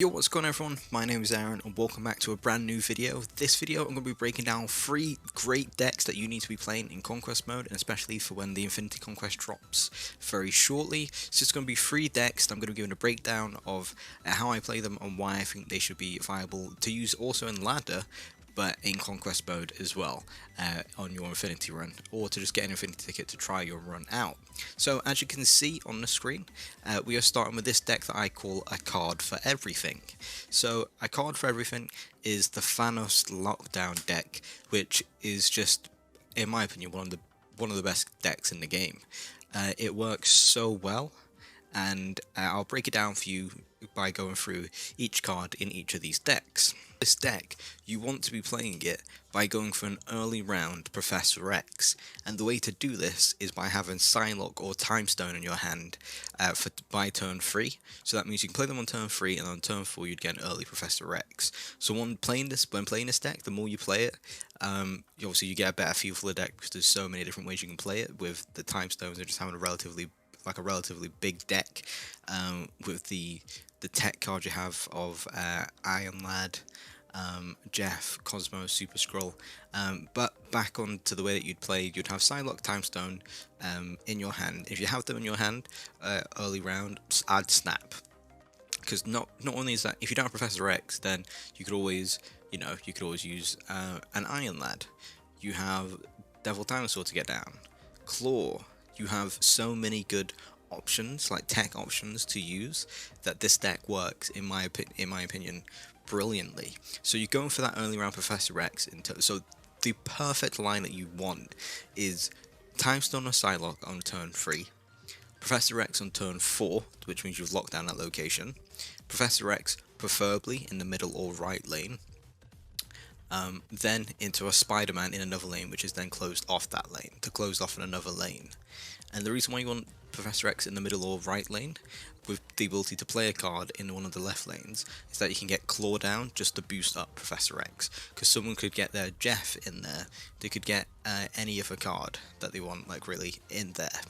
Yo, what's going on everyone? My name is Aaron and welcome back to a brand new video. This video I'm going to be breaking down 3 great decks that you need to be playing in Conquest mode, and especially for when the Infinity Conquest drops very shortly. So it's going to be 3 decks that I'm going to be giving a breakdown of how I play them and why I think they should be viable to use also in ladder, but in Conquest mode as well on your Infinity run, or to just get an Infinity ticket to try your run out. So as you can see on the screen, we are starting with this deck that I call a card for everything. So a card for everything is the Thanos lockdown deck, which is just, in my opinion, one of the best decks in the game. It works so well, and I'll break it down for you by going through each card in each of these decks. This deck, you want to be playing it by going for an early round Professor X, and the way to do this is by having Psylocke or Time Stone in your hand by turn 3. So that means you can play them on turn 3, and on turn 4 you'd get an early Professor X. So when playing this deck, the more you play it, obviously you get a better feel for the deck because there's so many different ways you can play it with the Time Stones and just having a relatively big deck, with the tech card you have of Iron Lad, Jeff, Cosmo, Super Skrull. But back on to the way that you'd play, you'd have Psylocke, Time Stone in your hand. If you have them in your hand early round, add Snap. Because not only is that, if you don't have Professor X, then you could always use an Iron Lad. You have Devil Dinosaur to get down. KLAW. You have so many good options, like tech options to use, that this deck works, in my opinion, brilliantly. So you're going for that early round Professor X. So the perfect line that you want is Time Stone or Psylocke on turn 3, Professor X on turn 4, which means you've locked down that location, Professor X preferably in the middle or right lane, then into a Spider-Man in another lane, which is then closed off that lane, to close off in another lane. And the reason why you want Professor X in the middle or right lane, with the ability to play a card in one of the left lanes, is that you can get KLAW down just to boost up Professor X. Because someone could get their Jeff in there, they could get any other card that they want, like, really in there.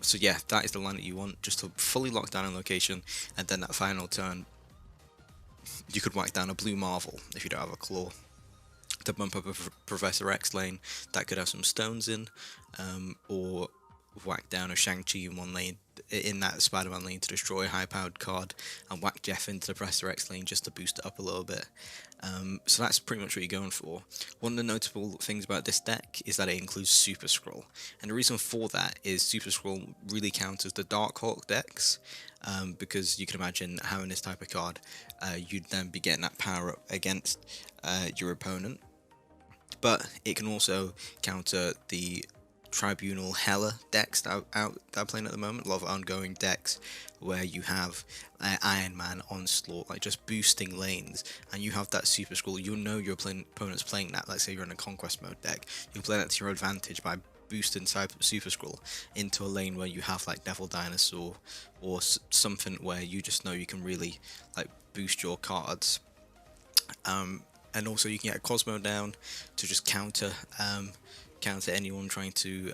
So yeah, that is the line that you want, just to fully lock down a location, and then that final turn, you could whack down a blue Marvel if you don't have a KLAW to bump up a Professor X lane that could have some stones in, or whack down a Shang-Chi in one lane, in that Spider-Man lane, to destroy a high-powered card, and whack Jeff into the Professor X lane just to boost it up a little bit. So that's pretty much what you're going for. One of the notable things about this deck is that it includes Super Skrull, and the reason for that is Super Skrull really counters the Darkhawk decks, because you can imagine having this type of card, you'd then be getting that power up against your opponent, but it can also counter the Tribunal Hella decks that are playing at the moment. A lot of ongoing decks where you have Iron Man, Onslaught, like just boosting lanes, and you have that Super Skrull. You'll know your opponent's playing that. Let's say you're in a Conquest mode deck, you can play that to your advantage by boosting Super Skrull into a lane where you have like Devil Dinosaur or something where you just know you can really like boost your cards. And also you can get Cosmo down to just counter anyone trying to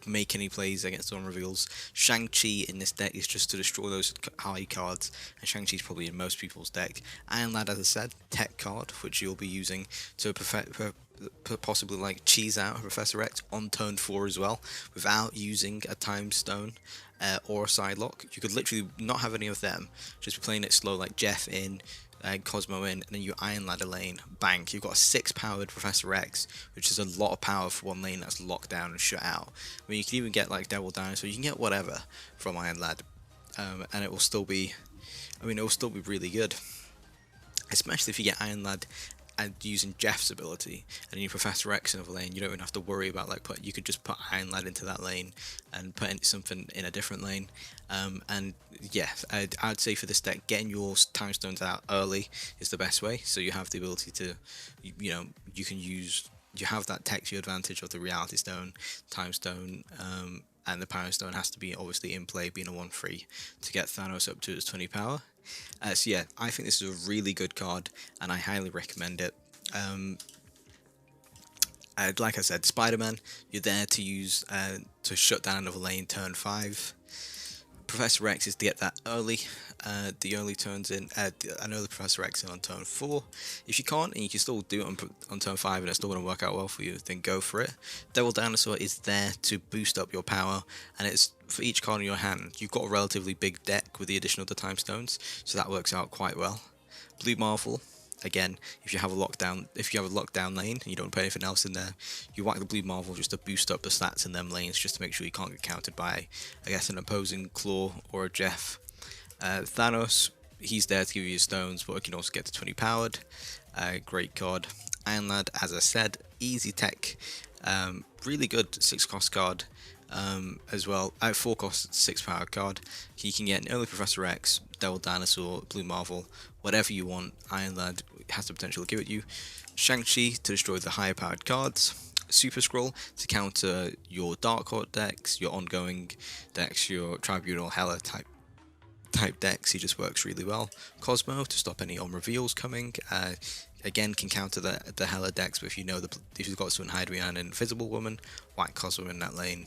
make any plays against Dawn Reveals. Shang-Chi in this deck is just to destroy those high cards, and Shang-Chi's probably in most people's deck. Iron Lad, as I said, tech card, which you'll be using to possibly like cheese out Professor X on turn 4 as well, without using a Time Stone or a Psylocke. You could literally not have any of them, just be playing it slow, like Jeff in, Cosmo in, and then you Iron Ladder lane, bang, you've got a 6-powered Professor X, which is a lot of power for one lane that's locked down and shut out. I mean, you can even get like Devil Dinosaur, you can get whatever from Iron Lad, and it will still be, really good, especially if you get Iron Lad and using Jeff's ability, and you Professor X in a lane. You don't even have to worry about you could just put Iron Lad into that lane and put something in a different lane. And yeah, I'd say for this deck, getting your Time Stones out early is the best way. So you have the ability to, you have that tech to your advantage of the Reality Stone, Time Stone, and the Power Stone has to be obviously in play, being a 1/3 to get Thanos up to its 20 power. So yeah, I think this is a really good card, and I highly recommend it. Like I said, Spider-Man, you're there to use to shut down another lane turn 5. Professor X is to get that early the only turns in. I know the Professor X in on turn 4. If you can't, and you can still do it on turn 5 and it's still going to work out well for you, then go for it. Devil Dinosaur is there to boost up your power, and it's for each card in your hand. You've got a relatively big deck with the addition of the time stones, so that works out quite well. Blue Marvel. Again, if you have a lockdown lane and you don't put anything else in there, you whack the Blue Marvel just to boost up the stats in them lanes, just to make sure you can't get countered by, I guess, an opposing Claw or a Jeff. Thanos, he's there to give you stones, but he can also get to 20 powered. Great card. Iron Lad, as I said, easy tech, really good 6 cost card. As well, 4 cost 6 power card. You can get an early Professor X, Devil Dinosaur, Blue Marvel, whatever you want. Iron Lad has the potential to give it you. Shang-Chi to destroy the higher powered cards. Super Skrull to counter your Dark Horde decks, your ongoing decks, your Tribunal Hela type decks. He just works really well. Cosmo to stop any on reveals coming. Again, can counter the Hela decks, but if you know if you've got someone hide behind an Invisible Woman, whack Cosmo in that lane.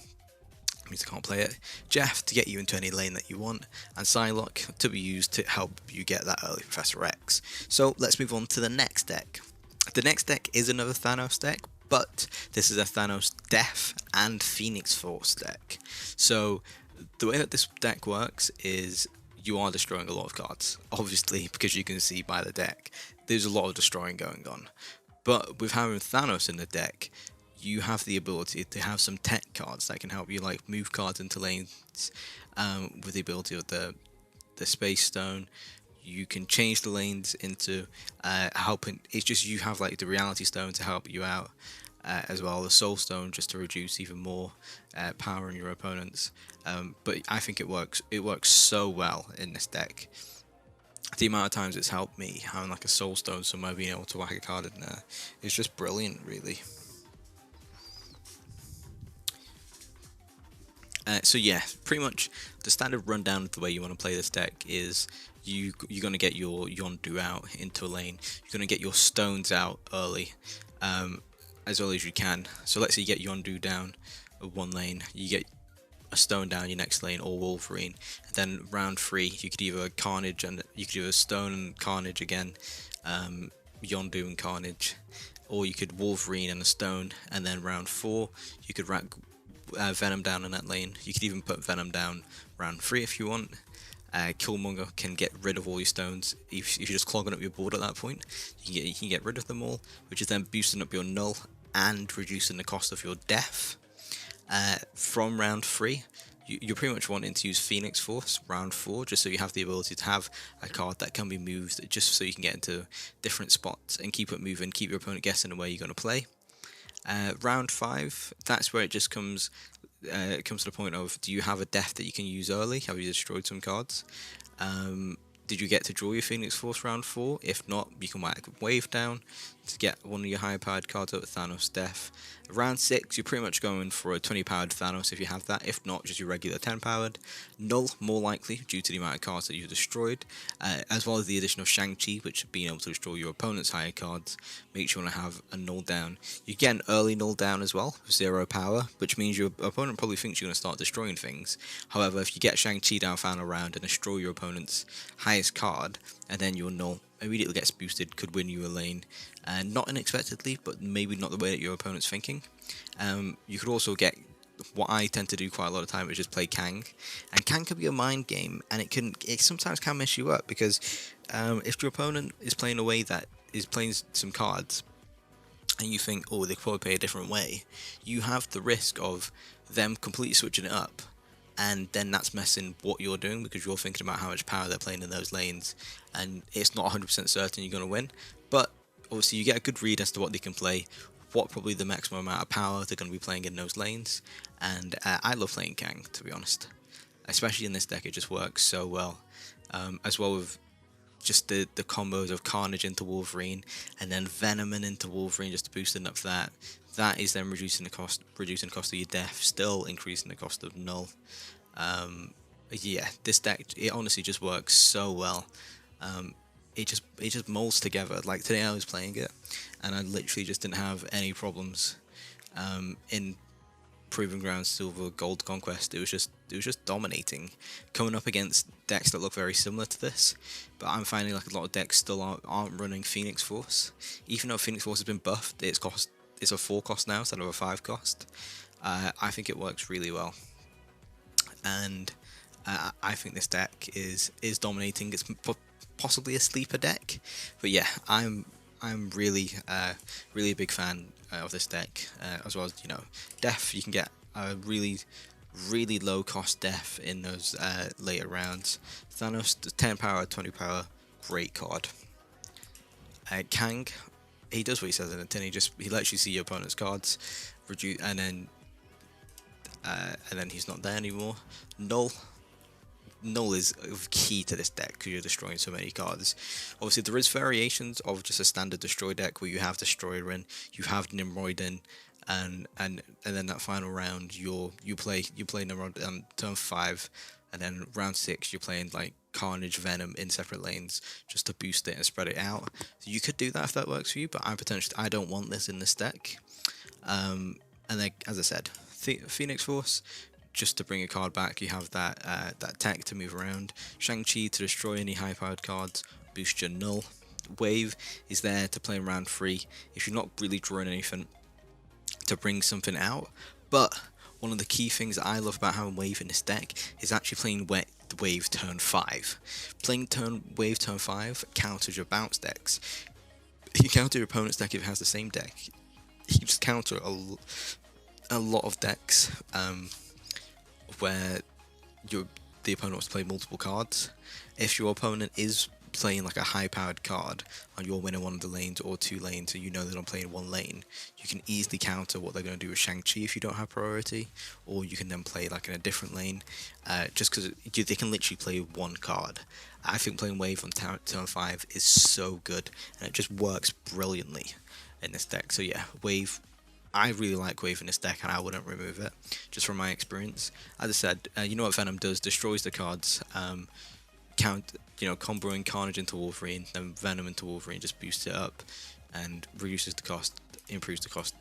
Means I can't play it. Jeff to get you into any lane that you want, and Psylocke to be used to help you get that early Professor X. So let's move on to the next deck. The next deck is another Thanos deck, but this is a Thanos Death and Phoenix Force deck. So the way that this deck works is you are destroying a lot of cards, obviously, because you can see by the deck there's a lot of destroying going on. But with having Thanos in the deck, you have the ability to have some tech cards that can help you, like move cards into lanes with the ability of the Space Stone. You can change the lanes into helping. It's just you have like the Reality Stone to help you out, as well the Soul Stone just to reduce even more power in your opponents. But I think it works so well in this deck. The amount of times it's helped me, having like a Soul Stone somewhere, being able to whack a card in there, is just brilliant, really. So yeah, pretty much the standard rundown of the way you want to play this deck is you're going to get your Yondu out into a lane. You're going to get your stones out early, as early as you can. So let's say you get Yondu down one lane, you get a stone down your next lane, or Wolverine. And then round 3, you could either Carnage and you could either Stone and Carnage again, Yondu and Carnage, or you could Wolverine and a Stone. And then round 4, you could rack Venom down in that lane. You could even put Venom down round 3 if you want. Killmonger can get rid of all your stones. If you're just clogging up your board at that point, you can get rid of them all, which is then boosting up your Knull and reducing the cost of your death. From round 3, you're pretty much wanting to use Phoenix Force round 4, just so you have the ability to have a card that can be moved, just so you can get into different spots and keep it moving, keep your opponent guessing where you're going to play. Round 5, that's where it just comes to the point of, do you have a death that you can use early? Have you destroyed some cards? Did you get to draw your Phoenix Force round 4? If not, you can whack Wave down to get one of your higher powered cards out with Thanos Death. Round 6, you're pretty much going for a 20 powered Thanos if you have that. If not, just your regular 10 powered. Knull, more likely, due to the amount of cards that you've destroyed, as well as the addition of Shang-Chi, which being able to destroy your opponent's higher cards makes you want to have a Knull down. You get an early Knull down as well, 0 power, which means your opponent probably thinks you're going to start destroying things. However, if you get Shang-Chi down final round and destroy your opponent's highest card, and then your Knull immediately gets boosted, could win you a lane, not unexpectedly, but maybe not the way that your opponent's thinking. You could also get, what I tend to do quite a lot of time, is just play Kang, and Kang can be a mind game, and it sometimes can mess you up, because if your opponent is playing a way that is playing some cards, and you think, oh, they could probably play a different way, you have the risk of them completely switching it up, and then that's messing what you're doing, because you're thinking about how much power they're playing in those lanes, and it's not 100% certain you're going to win. But obviously you get a good read as to what they can play, what probably the maximum amount of power they're going to be playing in those lanes, and I love playing Kang, to be honest. Especially in this deck, it just works so well. As well with just the combos of Carnage into Wolverine, and then Venom into Wolverine, just boosting up that. That is then reducing the cost of your death, still increasing the cost of Knull. Yeah, this deck, it honestly just works so well. It just molds together. Like today I was playing it, and I literally just didn't have any problems in Proving Ground, Silver, Gold, Conquest, it was just dominating, coming up against decks that look very similar to this. But I'm finding like a lot of decks still aren't running Phoenix Force, even though Phoenix Force has been buffed. It's a 4 cost now instead of a 5 cost. I think it works really well, and I think this deck is dominating. It's possibly a sleeper deck, but yeah, I'm really really a big fan of this deck, as well as, you know, Def. You can get a really low cost Def in those later rounds. Thanos, 10 power, 20 power, great card. Kang, he does what he says in the tin. He lets you see your opponent's cards, reduce, and then he's not there anymore. Knull is key to this deck because you're destroying so many cards. Obviously, there is variations of just a standard destroy deck where you have Destroyer in, you have Nimrod in, and then that final round you play Nimrod on turn 5, and then round 6 you're playing like Carnage, Venom in separate lanes just to boost it and spread it out. So you could do that if that works for you, but I don't want this in this deck. And then, as I said, Phoenix Force, just to bring a card back. You have that tech to move around. Shang-Chi to destroy any high-powered cards, boost your Knull. Wave is there to play in round 3 if you're not really drawing anything, to bring something out. But one of the key things that I love about having Wave in this deck is actually playing Wave turn 5. Playing Wave turn 5 counters your bounce decks. If you counter your opponent's deck if it has the same deck, you just counter a lot of decks where the opponent wants to play multiple cards. If your opponent is playing like a high-powered card and you're winning one of the lanes or 2 lanes, and you know they're not playing 1 lane, you can easily counter what they're going to do with Shang-Chi if you don't have priority, or you can then play like in a different lane, just because they can literally play 1 card. I think playing Wave on turn 5 is so good, and it just works brilliantly in this deck. So yeah, Wave, I really like Wave in this deck, and I wouldn't remove it, just from my experience. As I said, you know what Venom does? Destroys the cards. Comboing Carnage into Wolverine, then Venom into Wolverine, just boosts it up, and reduces the cost, improves the cost,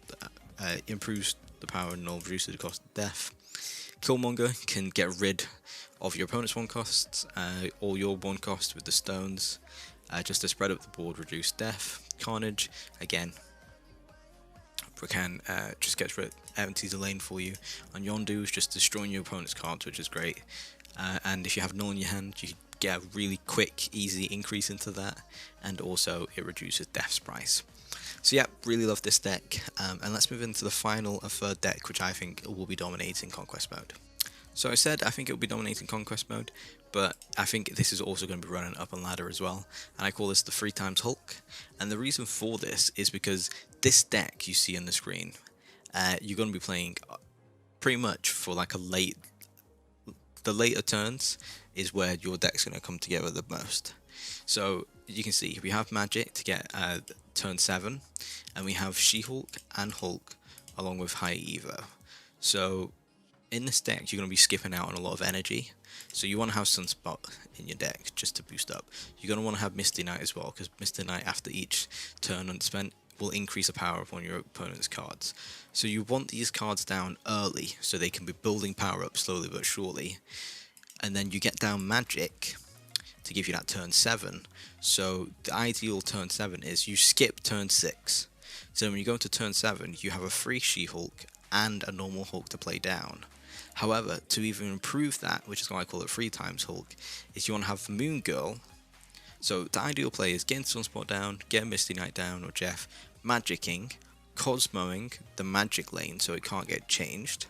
improves the power, and reduces the cost of death. Killmonger can get rid of your opponent's 1 costs, or your 1 cost with the stones, just to spread up the board, reduce death. Carnage, again, can just gets rid, empties the lane for you. And Yondu is just destroying your opponent's cards, which is great. And if you have Knull in your hand, you get a really quick, easy increase into that, and also it reduces Death's price. So yeah, really love this deck. And let's move into the final and 3rd deck, which I think will be dominating Conquest mode. So I said I think it will be dominating Conquest mode, but I think this is also going to be running up on ladder as well, and I call this the 3x Hulk. And the reason for this is because this deck you see on the screen, you're going to be playing pretty much for like the later turns is where your deck's going to come together the most. So you can see we have Magic to get turn 7, and we have She-Hulk and Hulk along with High Evo. So in this deck, you're going to be skipping out on a lot of energy. So you want to have Sunspot in your deck just to boost up. You're going to want to have Misty Knight as well, because Misty Knight after each turn unspent will increase the power upon your opponent's cards. So you want these cards down early so they can be building power up slowly but surely. And then you get down Magic to give you that turn 7. So the ideal turn 7 is you skip turn 6. So when you go into turn 7, you have a free She-Hulk and a normal Hulk to play down. However, to even improve that, which is why I call it 3x Hulk, is you want to have Moon Girl. So the ideal play is getting Sunspot down, get Misty Knight down or Jeff, Magicking, Cosmoing the Magic lane so it can't get changed,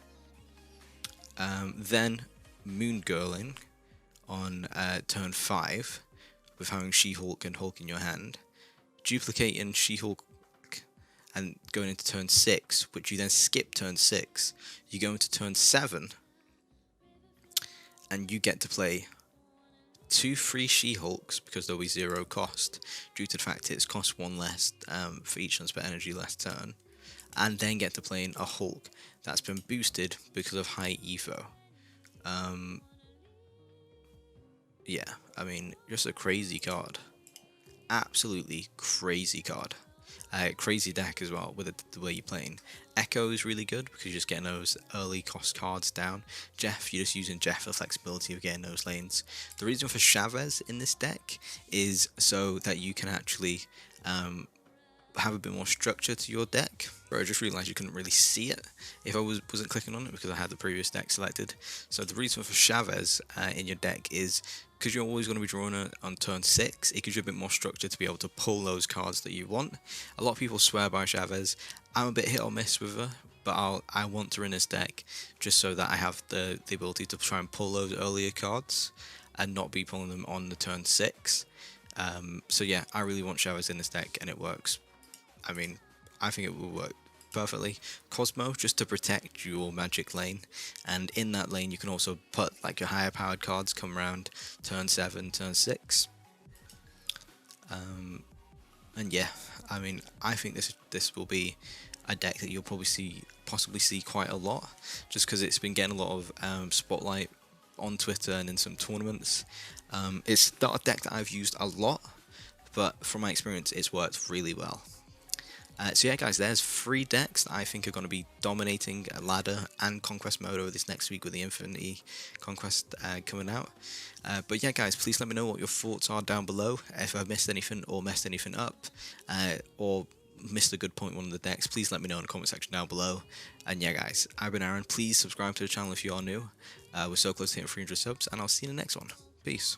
then Moon Girling on turn 5 with having She-Hulk and Hulk in your hand, duplicating She-Hulk and going into turn 6, which you then skip turn 6, you go into turn 7, and you get to play 2 free She-Hulks because there'll be 0 cost, due to the fact it's cost 1 less for each unspent energy last turn, and then get to play in a Hulk that's been boosted because of High Evo. Yeah, I mean, just a crazy card. Absolutely crazy card. Crazy deck as well with the way you're playing. Echo is really good because you're just getting those early cost cards down. Jeff, you're just using Jeff for flexibility of getting those lanes. The reason for Chavez in this deck is so that you can actually have a bit more structure to your deck. But I just realised you couldn't really see it if I wasn't clicking on it because I had the previous deck selected. So the reason for Chavez in your deck is because you're always going to be drawing it on turn 6, it gives you a bit more structure to be able to pull those cards that you want. A lot of people swear by Chavez. I'm a bit hit or miss with her, but I want her in this deck just so that I have the ability to try and pull those earlier cards and not be pulling them on the turn 6. So yeah, I really want Chavez in this deck, and it works. I mean, I think it will work perfectly. Cosmo, just to protect your magic lane, and in that lane you can also put like your higher powered cards come around turn 7, turn 6. And yeah, I mean, I think this will be a deck that you'll possibly see quite a lot, just because it's been getting a lot of spotlight on Twitter and in some tournaments. It's not a deck that I've used a lot, but from my experience it's worked really well. So yeah guys, there's 3 decks that I think are going to be dominating ladder and conquest mode over this next week with the Infinity Conquest coming out. But yeah guys, please let me know what your thoughts are down below. If I've missed anything or messed anything up, or missed a good point in one of the decks, please let me know in the comment section down below. And yeah guys, I've been Aaron. Please subscribe to the channel if you are new. We're so close to hitting 300 subs, and I'll see you in the next one. Peace.